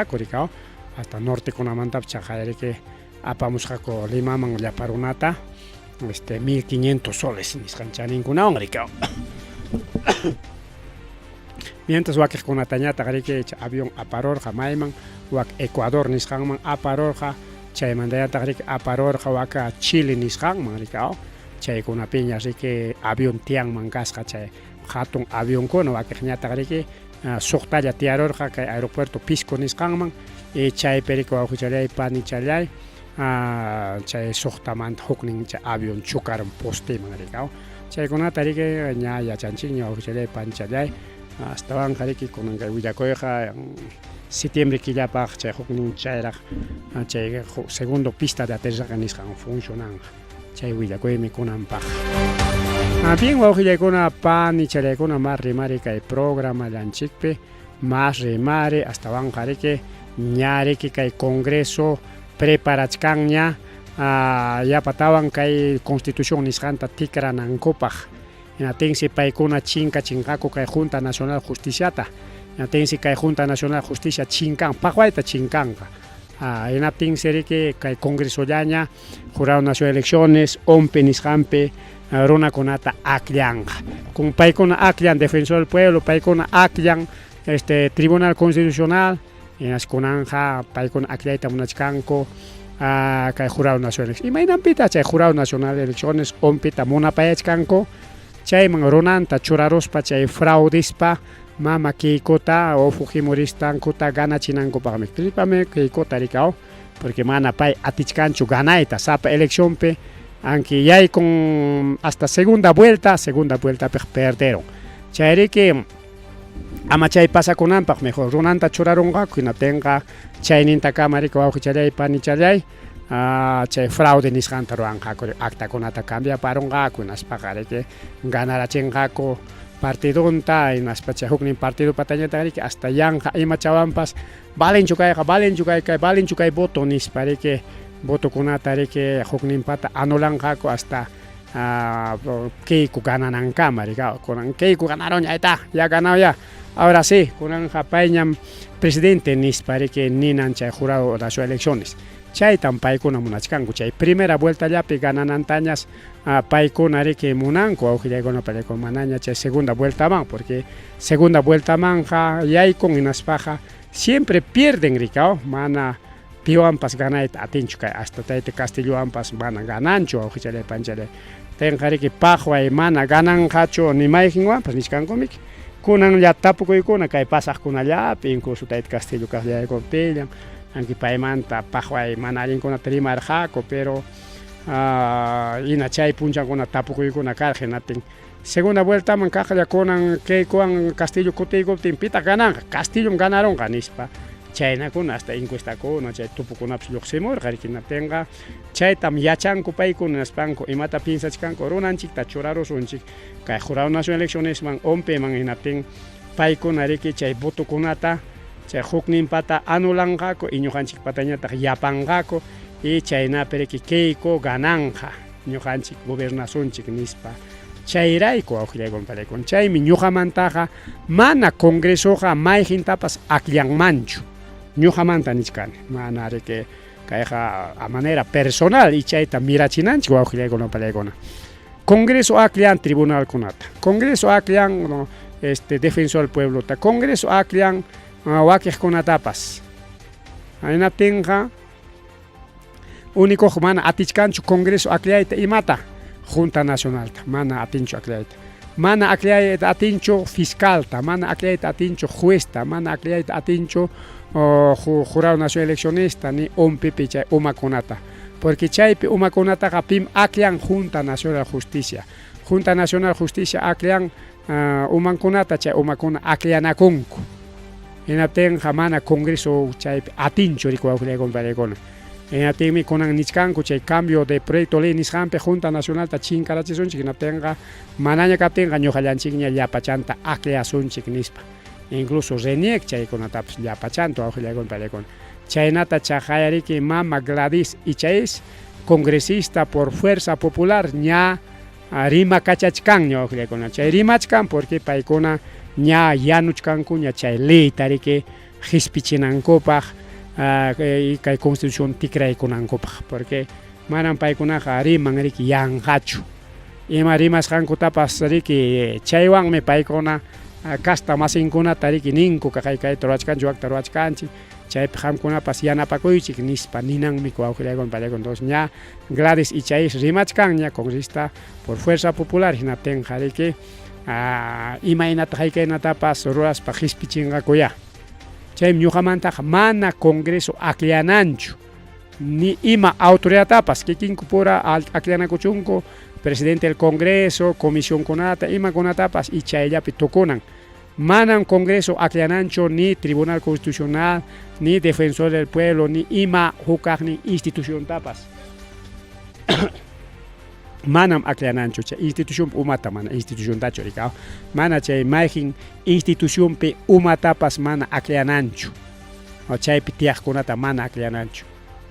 Kurikao hasta norte kunamanta chaqayariki apamusqaku Limaman llaparunata 1500 soles nisqanchaninkunawan rikao. Mientras wakiqkunatañataq riki avión aparorqa mayman wak Ecuador nisqanman aparorqa chaymantallantaq riki aparorqa waka Chile nisqanman rikao. Chaykunapiña riki avión tiyanman kasqa chay hatun avionkuna wakiqñataq riki suqtalla tiyarurqa kay aeropuerto Pisco nisqanman chaypi riki wawqichalay panichalay chay suqtamanta huknin chay avión chukaran posteman rikao. Chaykunata riki ña yachanchikña wawqichalay panichalay astawanqa riki kunan willakuyqa septiembre killapaq chay huknin chayraq chay segundo pista de aterrizaje nisqan funcionanqa chay willakuymi kunanpaq. Bien wawqillaykuna panichalaykuna mas rimari kay programa llanchikpi mas rimari astawanqa riki ña riki kay congreso preparachkanña yapatawan kay constitución nisqanta tikranankupaq ñatinsi paykuna chinkachinqaku kay Junta Nacional Justiciata ñatinsi kay Junta Nacional Justicia chinkan paqwayta chinkanqa ñatinsi riki kay congresollaña Jurado Nacional de Elecciones OMPE nisqanpi runakunata akllanqa kun paykuna akllan Defensor del Pueblo paykuna akllan Tribunal Constitucional kunanja paykuna aklayta munachkanku kay Jurado Nacional de Elecciones imaynanpita chay Jurado Nacional de Elecciones OMPEta munapayachkanku chayman runanta churaruspa chay fraudispa mama Keikota o Fujimoristankuta ganachinankupaqmi principalmente Keikota rikao porque mana pay atichkanchu ganayta sapa eleccionpi aunque ya hay con hasta segunda vuelta perdieron. Chayriki ama chay pasa kunanpaq mejor runanta churaronqa kuna tenga chayninta kamarika wawqichalay panichalay chay fraude nisqanta ruwanqaku actakunata cambiaparonqaku hinaspaqa riki ganarachinqaku partidunta hinaspa chay huknin partido patañata riki hasta yanqa ima chawanpas valenchu kay voto nispa riki votokunata riki hukninpata anulanqaku hasta Keiko gananankama rikao kunan Keiko ganaron ya ganado ya ahora sí kunan payñam presidente nispa riki ninan chay Jurado Nacional de Elecciones chaytan paykuna munachkanku chay primera vuelta llapi gananantañas paykuna riki munanku wawqillaykuna paykuna manaña chay segunda vueltaman porque segunda vueltamanja yaykun hinaspaqa siempre pierden rikao mana piwanpas ganayta atinchu kay hasta tayta Castillowanpas mana gananchu wawqichalay panchalay tenqa riki paqway mana gananqachu nimayjinwanpas nishkankumiki kunan tapukuykuna kay pasaqkunallapi incluso tayta Castillo kaqllaykuna pillan anki paymanta paqway mana allinkunata rimarqaku pero hina chay punchankuna tapukuykuna karqa hinatin segunda vueltaman kaqlla kunan Keikuwan Castillo kutiykuptin pita gananqa Castillon ganaronqa nispa chaynakuna hasta encuestakuna chay tupukunapas lluqsimurqa rikinatinqa chaytam yachanku paykuna nispanku imata piensachkanku runanchikta churarusunchik kay Jurado Nacional de Eleccionesman OMPEman hinatin paykuna riki chay votokunata chay hukninpata anulanqaku y ñuqanchikpatañataq yapanqaku y chaynapi riki Keiko gananqa ñuqanchik gobernasunchik nispa chayrayku wawqillaykuna palaykuna chaymi ñuqamantaqa mana congresoqa mayjintapas akllanmanchu ñuqamanta nishkani mana riki kayqa a manera personal y chayta mirachinanchik wawqillaykuna palaykuna congreso akllan tribunalkunata congreso akllan Defensor del Pueblota congreso akllan wakiqkunatapas hinatinqa único mana atichkanchu congreso aklayta imata Junta Nacionalta mana atinchu aklayta mana aklayta atinchu fiscalta mana aklayta atinchu juezta mana aklayta atinchu Jurado Nacional de Eleccionista ni OMPEpi chay umakunata porque chaypi umakunataqa pim akllan Junta Nacional de Justicia Junta Nacional de Justicia akllan umankunata chay umakuna akllanakunku hinatinqa mana congreso chaypi atinchu riki wawqillaykuna palaykuna hinatimi kunan nishkanku chay cambio de proyecto ley nisqanpi Junta Nacionalta chinkarachisunchik hinatinqa manaña kaptinqa ñuqallanchikña llapachanta aklayasunchik nispa incluso reniek chaykunatapas llapachanta wawqillaykuna palaykuna chaynata chaqayariki mama Gladys Ichaez congresista por Fuerza Popular ña rimakachachkan ñawaqllaykuna chay rimachkan porque paykuna ña yanuchkanku ña chay leyta riki hispichinankupak kay constitución tikraykunankupaq porque manan paykunaqa riman riki yanqachu ima rimasqankutapas riki chaywanmi paykuna kasta masinkunata riki ninku kayta ruwachkanchik wakta ruwachkanchik chaypi qamkunapas yanapakuychik nispa ninanmi wawqillaykuna pallaykuna entonces ña Gladys Ichais rimachkan ña congresta por fuerza popular hinatinqa riki imaynata haykaynatapas ruraspa hispichinqakuya chaymi ñuqamantaqa mana congreso akllananchu ni ima autoridadtapas kikinku pura aklanakuchunku presidente del congreso comisionkunata imakunatapas y chayllapi tukunan manan congreso aklananchu ni tribunal constitucional ni defensor del pueblo ni ima hukaqnin instituciontapas manam aklananchu chay institución umata mana instituciontachu rikaw mana chay mayjin institucionpi umatapas mana aklananchu o chaypi tiyaqkunata mana aklananchu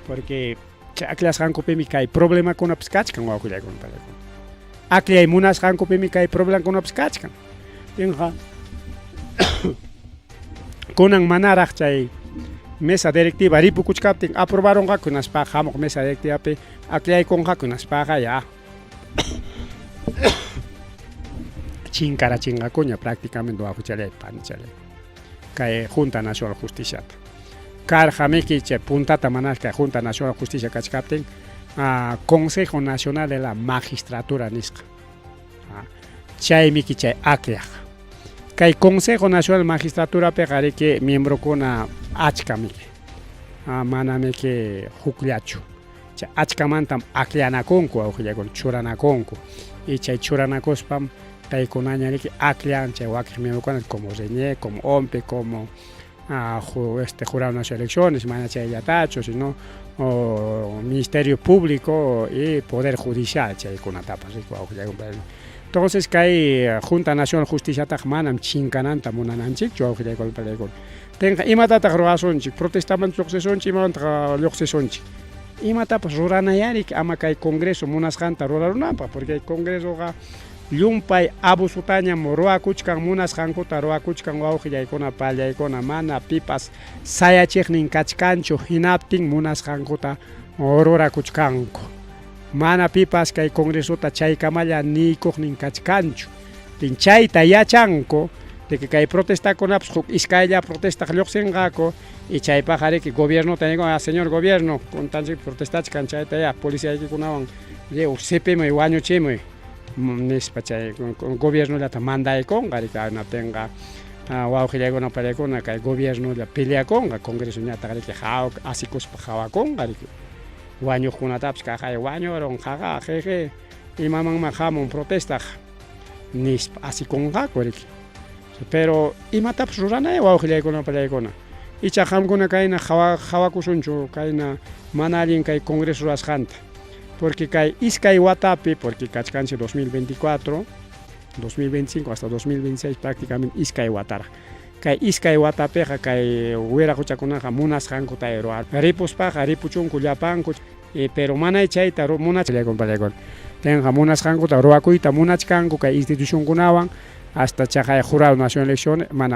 porque chay aklasqankupimi kay problemakunapas kachkan wawqillaykuna pallaykuna aklay munasqankupimi kay problemakunapas kachkan tinqa kunan manaraq chay mesa directiva ripukuchkaptin aprobaronqa kunaspa hamuq mesa directivapi aklaykunqa kunaspaqa ya chinkarachinqakuña prácticamente wawqichalay panichalay kay Junta Nacional Justiciata karqamiki chay puntata manasqa Junta Nacional Justicia kachkaptin Consejo Nacional de la Magistratura nisqa chaymiki chay aklaq kay Consejo Nacional Magistratura peqariki miembro kuna achkamiki manamiki hukllachu chay achkamantam aklanakunku wawqillaykuna churanakunku y chay churanakuspam paykunañariki aklan chay wakiq miembro como Reñé, como OMPE, como Jurado Nacional de Elecciones, mana chaylatachu, sino Ministerio Público y Poder Judicial chaykunatapas riku wawqillaykuna. Entonces kay Junta Nacional Justicia manam chinkananta munananchikchu wawqillaykuna pallaykuna. Tenqa imatataq ruwasunchik, protestaman lluqsisonchik, imamantaqa lluqsisonchik. Imatapas ruranayarik ama kay Congreso munasqanta rurarunanpaq, porque Congresoqa llumpay abusutañam ruwakuchkan munasqankuta ruwakuchkan wawqillaykuna pallaykuna mana pipas sayachiqnin kachkanchu hinaptin munasqankuta rurakuchkanku. Mana pipas kay Congresota chaykamalla niykuqnin kachkanchu. Tin chayta yachanku de que kay protestakunapas huk iskaylla protesta lluqsinqaku y chaypaqa riki gobierno tañiqa señor gobierno kuntanchik protestachkan chayta ya policiyaykunawan sipimuy wañuchimuy nispa chay gobiernollata mandaykunqa riki natinqa wawqillaykuna pallaykuna kay gobiernolla peleakunqa congresoñataqa riki asikuspa hawakunqa riki wañuqkunatapas kaqay wañurunqaqa jeje imamanman hamun protestaq nispa asikunqaku riki pero imatapas ruranay wawqillaykuna pallaykuna icha qamkuna kayna hawakusunchu kayna mana allin kay congreso rurasqanta porque kay iskay watapi porque kachkanchik 2024 2025 hasta 2026 prácticamente iskay watara kay iskay watapiqa kay wira huchakunaqa munasqankuta ruwar ripuspaqa ripuchunku llapanku pero mana chayta munachkallaykuna tenqa munasqankuta ruwakuyta munachkanku kay institucionkunawan hasta chaqay Jurado Nacional de Elecciones mana